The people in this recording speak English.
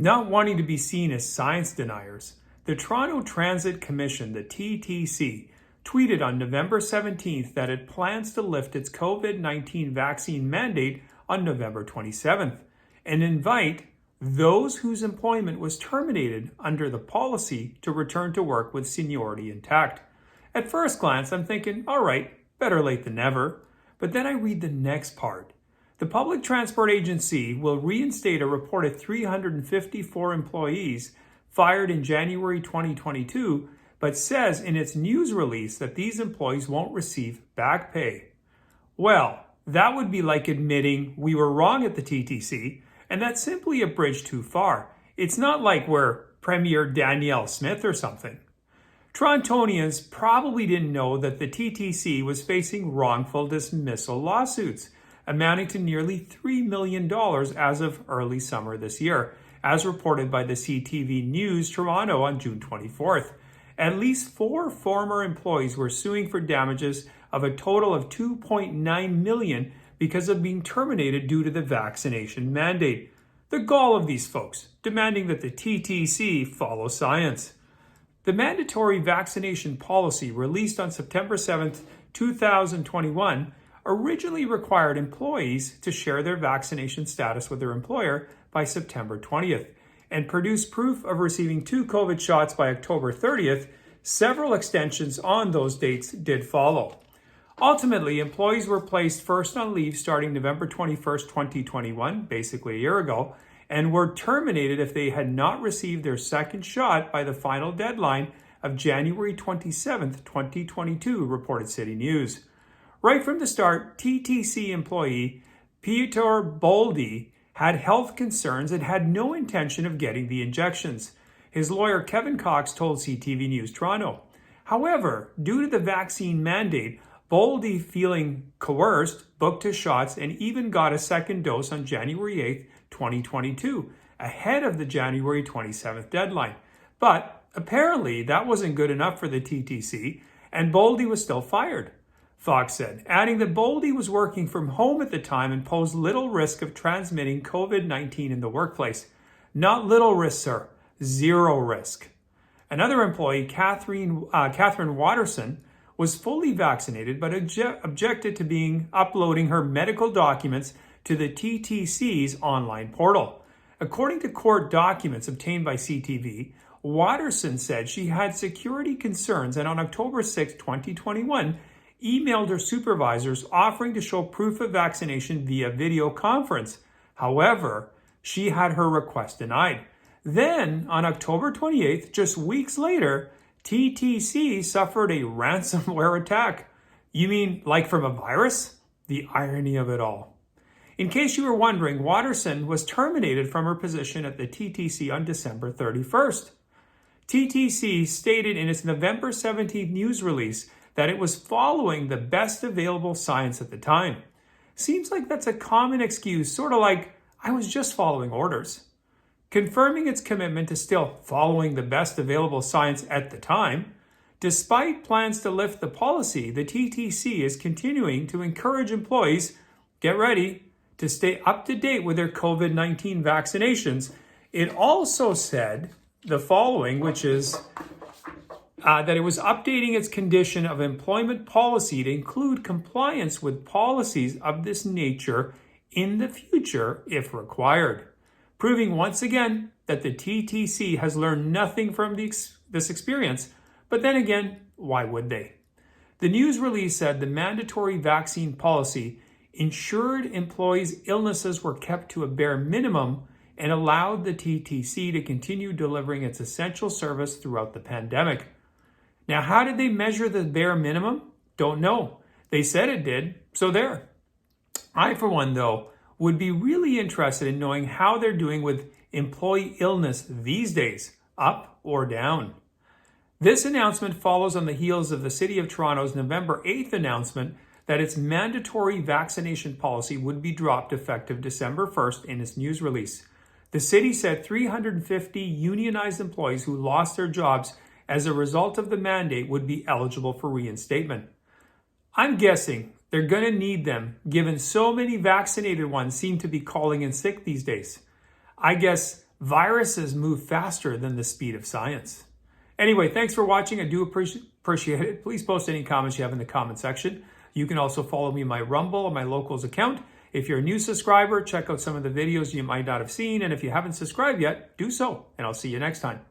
Not wanting to be seen as science deniers, the Toronto Transit Commission, the TTC, tweeted on November 17th that it plans to lift its COVID-19 vaccine mandate on November 27th and invite those whose employment was terminated under the policy to return to work with seniority intact. At first glance, I'm thinking, all right, better late than never. But then I read the next part. The Public Transport Agency will reinstate a reported 354 employees fired in January 2022, but says in its news release that these employees won't receive back pay. Well, that would be like admitting we were wrong at the TTC, and that's simply a bridge too far. It's not like we're Premier Danielle Smith or something. Torontonians probably didn't know that the TTC was facing wrongful dismissal lawsuits amounting to nearly $3 million as of early summer this year, as reported by the CTV News Toronto on June 24th. At least 4 former employees were suing for damages of a total of $2.9 million because of being terminated due to the vaccination mandate. The gall of these folks, demanding that the TTC follow science. The mandatory vaccination policy, released on September 7th, 2021, originally required employees to share their vaccination status with their employer by September 20th and produce proof of receiving 2 COVID shots by October 30th. Several extensions on those dates did follow. Ultimately, employees were placed first on leave starting November 21st, 2021, basically a year ago, and were terminated if they had not received their second shot by the final deadline of January 27th, 2022, reported City News. Right from the start, TTC employee Peter Boldy had health concerns and had no intention of getting the injections. His lawyer Kevin Cox told CTV News Toronto. However, due to the vaccine mandate, Boldy, feeling coerced, booked his shots and even got a second dose on January 8th, 2022, ahead of the January 27th deadline. But apparently that wasn't good enough for the TTC, and Boldy was still fired, Fox said, adding that Boldy was working from home at the time and posed little risk of transmitting COVID-19 in the workplace. Not little risk, sir. Zero risk. Another employee, Catherine Watterson, was fully vaccinated but objected to uploading her medical documents to the TTC's online portal. According to court documents obtained by CTV, Watterson said she had security concerns and on October 6, 2021, emailed her supervisors offering to show proof of vaccination via video conference. However, she had her request denied. Then, on October 28th, just weeks later, TTC suffered a ransomware attack. You mean like from a virus? The irony of it all. In case you were wondering, Watterson was terminated from her position at the TTC on December 31st. TTC stated in its November 17th news release that it was following the best available science at the time. Seems like that's a common excuse, sort of like, I was just following orders. Confirming its commitment to still following the best available science at the time, despite plans to lift the policy, the TTC is continuing to encourage employees, get ready, to stay up to date with their COVID-19 vaccinations. It also said the following, which is that it was updating its condition of employment policy to include compliance with policies of this nature in the future if required, proving once again that the TTC has learned nothing from this experience. But then again, why would they? The news release said the mandatory vaccine policy ensured employees' illnesses were kept to a bare minimum and allowed the TTC to continue delivering its essential service throughout the pandemic. Now, how did they measure the bare minimum? Don't know. They said it did, so there. I, for one, though, would be really interested in knowing how they're doing with employee illness these days, up or down. This announcement follows on the heels of the City of Toronto's November 8th announcement that its mandatory vaccination policy would be dropped effective December 1st in its news release. The city said 350 unionized employees who lost their jobs as a result of the mandate would be eligible for reinstatement. I'm guessing they're going to need them, given so many vaccinated ones seem to be calling in sick these days. I guess Viruses move faster than the speed of science. Anyway, thanks for watching. I do appreciate it. Please post any comments you have in the comment section. You can also follow me on my Rumble or my Locals account. If you're a new subscriber, check out some of the videos you might not have seen. And if you haven't subscribed yet, do so. And I'll see you next time.